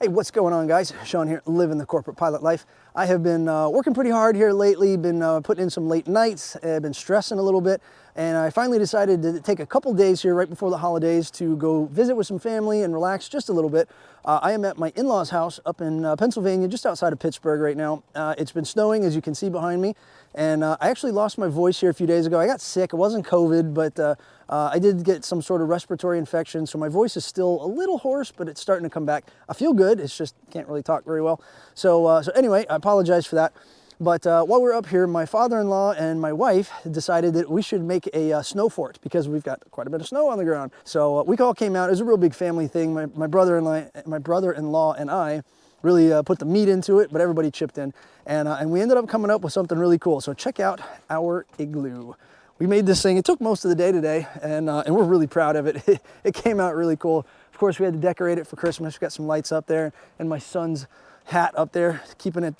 Hey, what's going on, guys? Sean here, living the corporate pilot life. I have been working pretty hard here lately, been putting in some late nights, been stressing a little bit, and I finally decided to take a couple days here right before the holidays to go visit with some family and relax just a little bit. I am at my in-laws' house up in Pennsylvania, just outside of Pittsburgh right now. It's been snowing, as you can see behind me, and I actually lost my voice here a few days ago. I got sick. It wasn't COVID, but I did get some sort of respiratory infection, so my voice is still a little hoarse, but it's starting to come back. I feel good, it's just can't really talk very well. So anyway, I apologize for that. But while we're up here, my father-in-law and my wife decided that we should make a snow fort because we've got quite a bit of snow on the ground. So we all came out. It was a real big family thing. My brother-in-law and I really put the meat into it, but everybody chipped in. And we ended up coming up with something really cool. So check out our igloo. We made this thing. It took most of the day today, and we're really proud of it. It came out really cool. Of course, we had to decorate it for Christmas. We got some lights up there, and my son's hat up there, keeping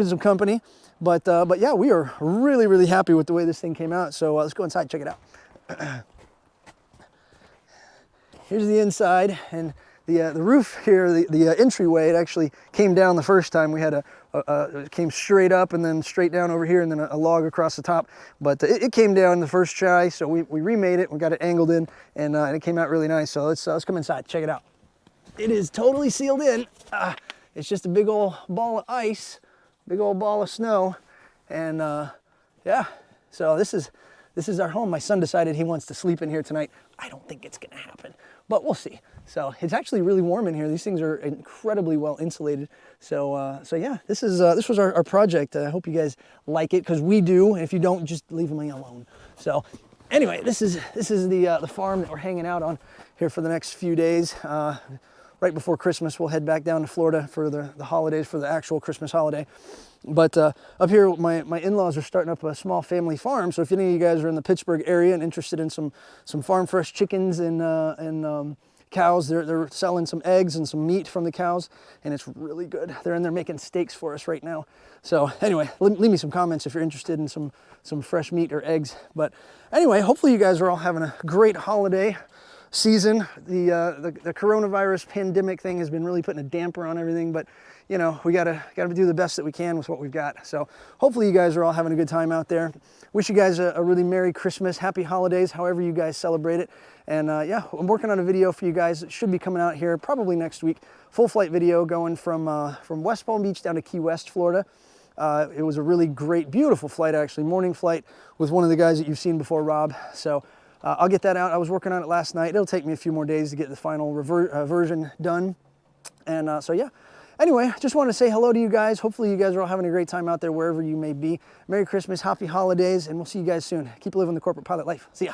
some company. But yeah, we are really, really happy with the way this thing came out. So let's go inside and check it out. Here's the inside, and the roof here, the entryway, it actually came down the first time. We had it came straight up and then straight down over here and then a log across the top. But it came down the first try, so we remade it. We got it angled in, and it came out really nice. So let's come inside, check it out. It is totally sealed in. It's just a big old ball of ice, big old ball of snow, and yeah. So this is our home. My son decided he wants to sleep in here tonight. I don't think it's gonna happen, but we'll see. So it's actually really warm in here. These things are incredibly well insulated. So yeah, this was our project. I hope you guys like it, because we do. And if you don't, just leave me alone. So anyway, this is the farm that we're hanging out on here for the next few days. Right before Christmas, we'll head back down to Florida for the holidays, for the actual Christmas holiday. But up here, my in-laws are starting up a small family farm. So if any of you guys are in the Pittsburgh area and interested in some farm fresh chickens and cows, they're selling some eggs and some meat from the cows, and it's really good. They're in there making steaks for us right now. So anyway, leave me some comments if you're interested in some fresh meat or eggs. But anyway, hopefully you guys are all having a great holiday season. The coronavirus pandemic thing has been really putting a damper on everything, but you know, we gotta do the best that we can with what we've got. So hopefully you guys are all having a good time out there. Wish you guys a really Merry Christmas, Happy Holidays, however you guys celebrate it. And yeah, I'm working on a video for you guys. It should be coming out here probably next week. Full flight video going from West Palm Beach down to Key West, Florida. It was a really great, beautiful flight, actually, morning flight with one of the guys that you've seen before, Rob. So I'll get that out. I was working on it last night. It'll take me a few more days to get the final version done. And so yeah. Anyway, just want to say hello to you guys. Hopefully you guys are all having a great time out there wherever you may be. Merry Christmas, Happy Holidays, and we'll see you guys soon. Keep living the corporate pilot life. See ya.